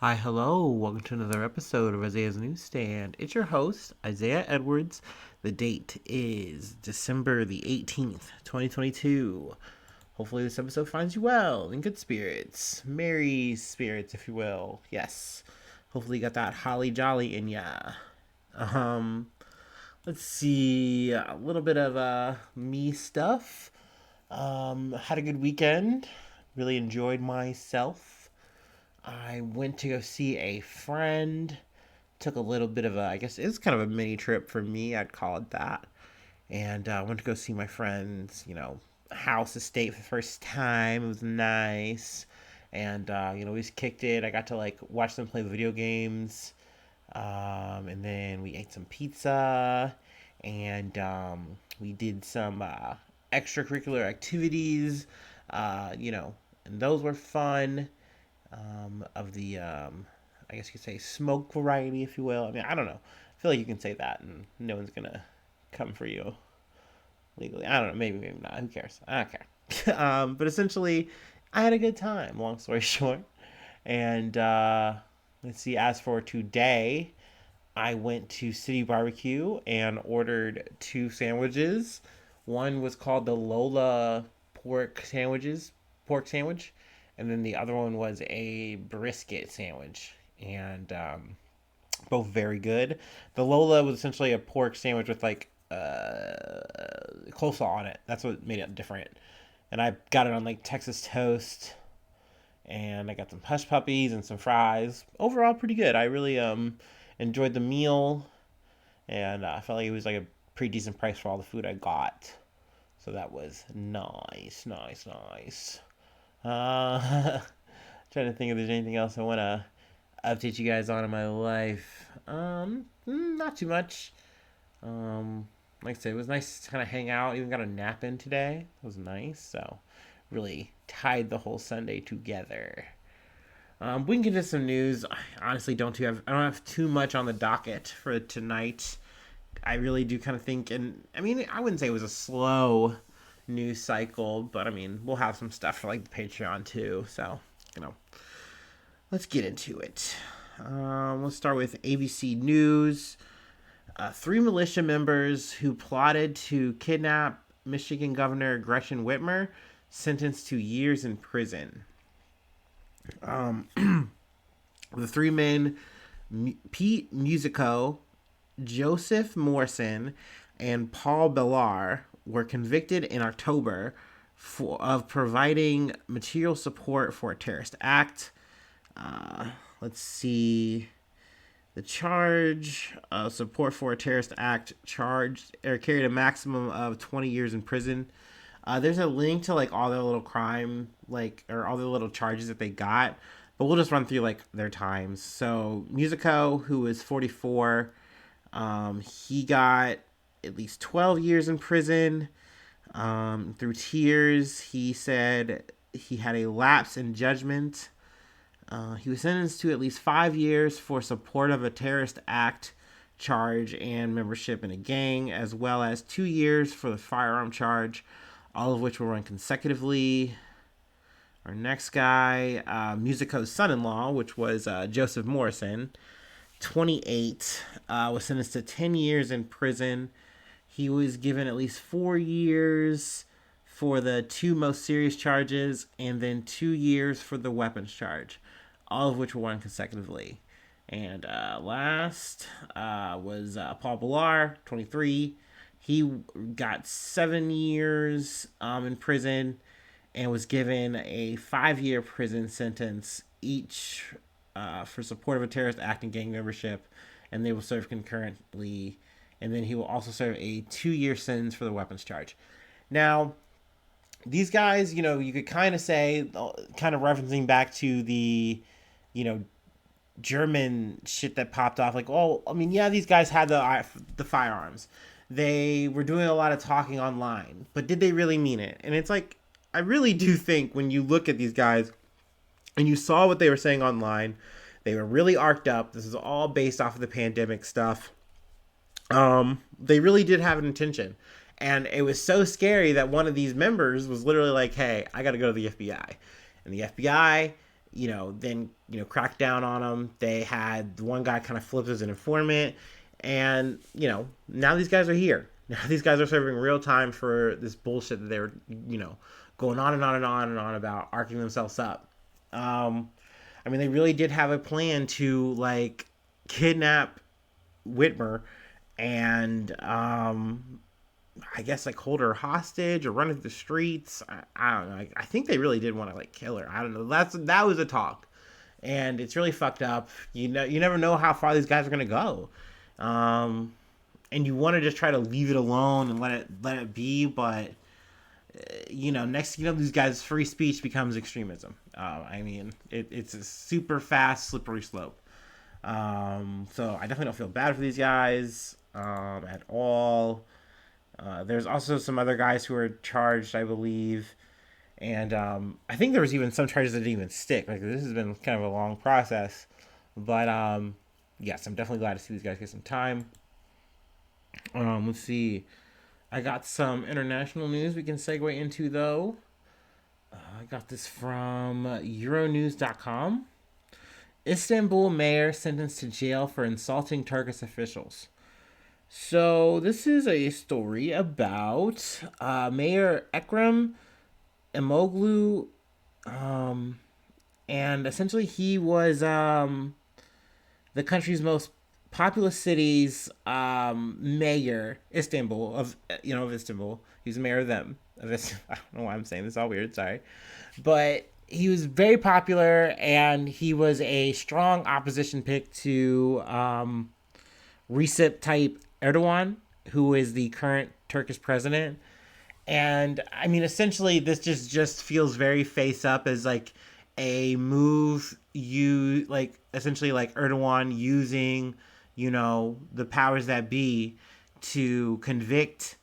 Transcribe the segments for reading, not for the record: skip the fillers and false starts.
Hi, hello. Welcome to another episode of Isaiah's Newsstand. It's your host, Isaiah Edwards. The date is December the 18th, 2022. Hopefully, this episode finds you well, in good spirits, merry spirits, if you will. Yes. Hopefully, you got that holly jolly in ya. Um, let's see. A little bit of me stuff. Had a good weekend. Really enjoyed myself. I went to go see a friend. Took a little bit of I guess it's kind of a mini trip for me. I'd call it that. And went to go see my friend's, house estate for the first time. It was nice. And, we just kicked it. I got to, watch them play video games. And then we ate some pizza. And we did some extracurricular activities. And those were fun of the I guess you could say smoke variety, if you will. I mean, I don't know. I feel like you can say that, and no one's gonna come for you legally. I don't know. Maybe not. Who cares? I don't care. But essentially, I had a good time. Long story short, and let's see. As for today, I went to City Barbecue and ordered two sandwiches. One was called the Lola pork sandwich, and then the other one was a brisket sandwich, and both very good. The Lola was essentially a pork sandwich with coleslaw on it. That's what made it different. And I got it on Texas toast, and I got some hush puppies and some fries. Overall, pretty good. I really enjoyed the meal, and I felt like it was a pretty decent price for all the food I got. So that was nice, nice, nice. Trying to think if there's anything else I want to update you guys on in my life. Not too much. Like I said, it was nice to kind of hang out. Even got a nap in today. It was nice. So, really tied the whole Sunday together. We can get into some news. I honestly I don't have too much on the docket for tonight. I really do kind of think, and I mean, I wouldn't say it was a slow news cycle, but I mean, we'll have some stuff for the Patreon too. So, let's get into it. Let's start with ABC News. Three militia members who plotted to kidnap Michigan Governor Gretchen Whitmer sentenced to years in prison. The three men, Pete Musico, Joseph Morrison, and Paul Bellar, were convicted in October of providing material support for a terrorist act. Let's see. The charge of support for a terrorist act carried a maximum of 20 years in prison. There's a link to all their little crime, or all the little charges that they got, but we'll just run through their times. So Musico, who was 44, he got at least 12 years in prison. Through tears, he said he had a lapse in judgment. He was sentenced to at least 5 years for support of a terrorist act charge and membership in a gang, as well as 2 years for the firearm charge, all of which will run consecutively. Our next guy, Musico's son-in-law, which was Joseph Morrison, 28, was sentenced to 10 years in prison. He was given at least 4 years for the two most serious charges, and then 2 years for the weapons charge, all of which will run consecutively. And last was Paul Bellar, 23. He got 7 years in prison and was given a 5-year prison sentence each for support of a terrorist act and gang membership, and they will serve concurrently. And then he will also serve a 2-year sentence for the weapons charge. Now, these guys, you could kind of say, kind of referencing back to the, German shit that popped off. These guys had the firearms. They were doing a lot of talking online, but did they really mean it? And it's I really do think when you look at these guys and you saw what they were saying online, they were really arced up. This is all based off of the pandemic stuff. They really did have an intention. And it was so scary that one of these members was literally hey, I got to go to the FBI. And the FBI, then cracked down on them. They had one guy kind of flipped as an informant, and now these guys are here. Now these guys are serving real time for this bullshit that they were going on and on and on and on about, arcing themselves up. I mean, they really did have a plan to like kidnap Whitmer and I guess like hold her hostage or run into the streets. I don't know. I think they really did want to like kill her. I don't know. That was a talk, and it's really fucked up. You never know how far these guys are gonna go, and you want to just try to leave it alone and let it be, but next these guys, free speech becomes extremism. I mean, it's a super fast, slippery slope. So I definitely don't feel bad for these guys at all. There's also some other guys who are charged, I believe, and I think there was even some charges that didn't even stick. Like, this has been kind of a long process, but yes, I'm definitely glad to see these guys get some time. Let's see. I got some international news we can segue into, though. I got this from Euronews.com. Istanbul mayor sentenced to jail for insulting Turkish officials. So this is a story about Mayor Ekrem İmamoğlu, and essentially he was the country's most populous city's mayor, Istanbul of Istanbul. He's the mayor of them. I don't know why I'm saying this, all weird. Sorry, but he was very popular, and he was a strong opposition pick to Recep Tayyip Erdogan, who is the current Turkish president. And I mean, essentially, this just feels very face up as like a move, you like essentially like Erdogan using the powers that be to convict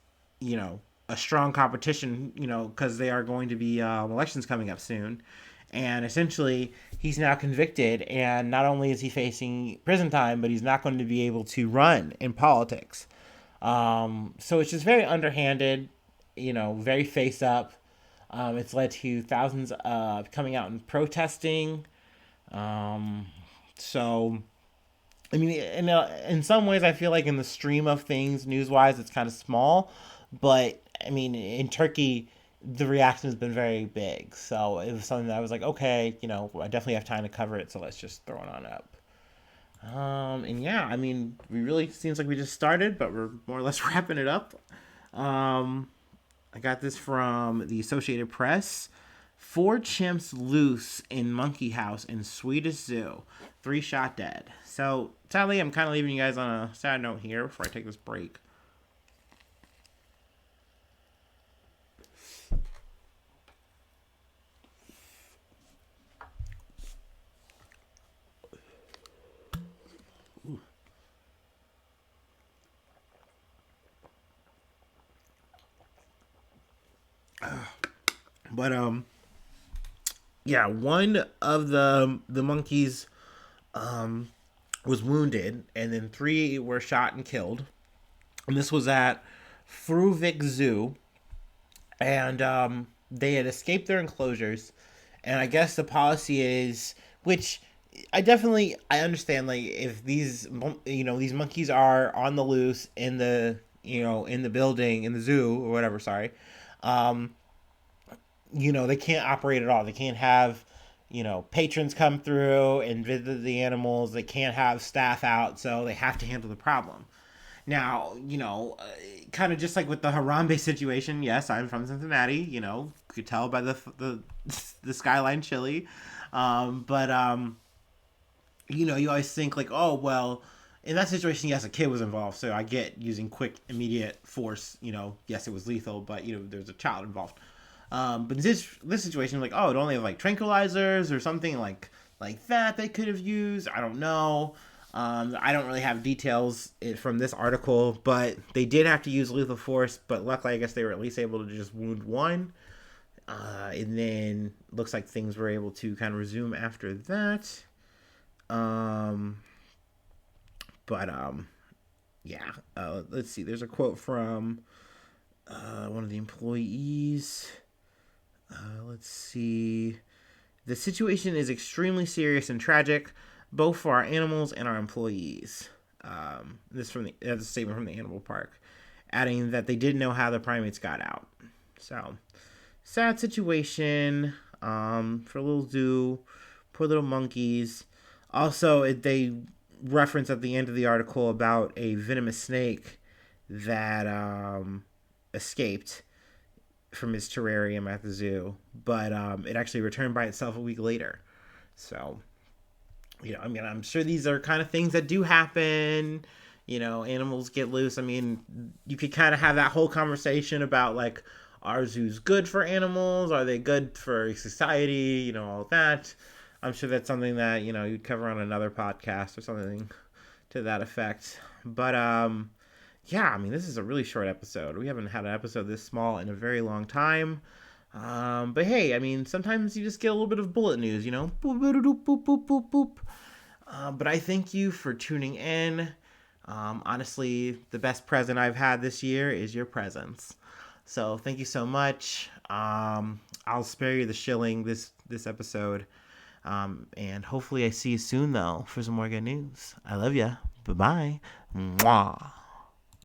a strong competition, because they are going to be elections coming up soon. And essentially, he's now convicted, and not only is he facing prison time, but he's not going to be able to run in politics. So it's just very underhanded, very face up. It's led to thousands coming out and protesting. So, I mean, in some ways, I feel like in the stream of things, news wise, it's kind of small. But, I mean, in Turkey, the reaction has been very big. So it was something that I was like, okay, I definitely have time to cover it, so let's just throw it on up. And yeah, I mean, we really seems like we just started, but we're more or less wrapping it up. I got this from the Associated Press. 4 chimps loose in monkey house in Swedish zoo. 3 shot dead. So sadly, I'm kind of leaving you guys on a sad note here before I take this break. But yeah, one of the monkeys was wounded, and then 3 were shot and killed. And this was at Furuvik Zoo, and they had escaped their enclosures. And I guess the policy is, which I understand, like if these these monkeys are on the loose in the in the building, in the zoo or whatever. Sorry. They can't operate at all. They can't have, patrons come through and visit the animals. They can't have staff out, so they have to handle the problem. Now, kind of just like with the Harambe situation. Yes, I'm from Cincinnati. You could tell by the skyline chili, but you always think like, oh well, in that situation, yes, a kid was involved, so I get using quick, immediate force. Yes, it was lethal, but there's a child involved. But this situation, like, oh, it only have like tranquilizers or something like that they could have used. I don't know. I don't really have details from this article, but they did have to use lethal force. But luckily, I guess they were at least able to just wound one. And then looks like things were able to kind of resume after that. Yeah. Let's see. There's a quote from one of the employees. Let's see. The situation is extremely serious and tragic, both for our animals and our employees. That's a statement from the animal park, adding that they didn't know how the primates got out. So, sad situation for little zoo, poor little monkeys. Also, they reference at the end of the article about a venomous snake that escaped from his terrarium at the zoo, but it actually returned by itself a week later. So, I'm sure these are kind of things that do happen. Animals get loose. I mean, you could kind of have that whole conversation about like, are zoos good for animals? Are they good for society? All that. I'm sure that's something that, you'd cover on another podcast or something to that effect. But yeah, I mean, this is a really short episode. We haven't had an episode this small in a very long time. But hey, I mean, sometimes you just get a little bit of bullet news, Boop, boop, boop, boop, boop, boop. But I thank you for tuning in. Honestly, the best present I've had this year is your presence. So thank you so much. I'll spare you the shilling this episode. And hopefully I see you soon, though, for some more good news. I love ya. Bye-bye. Mwah.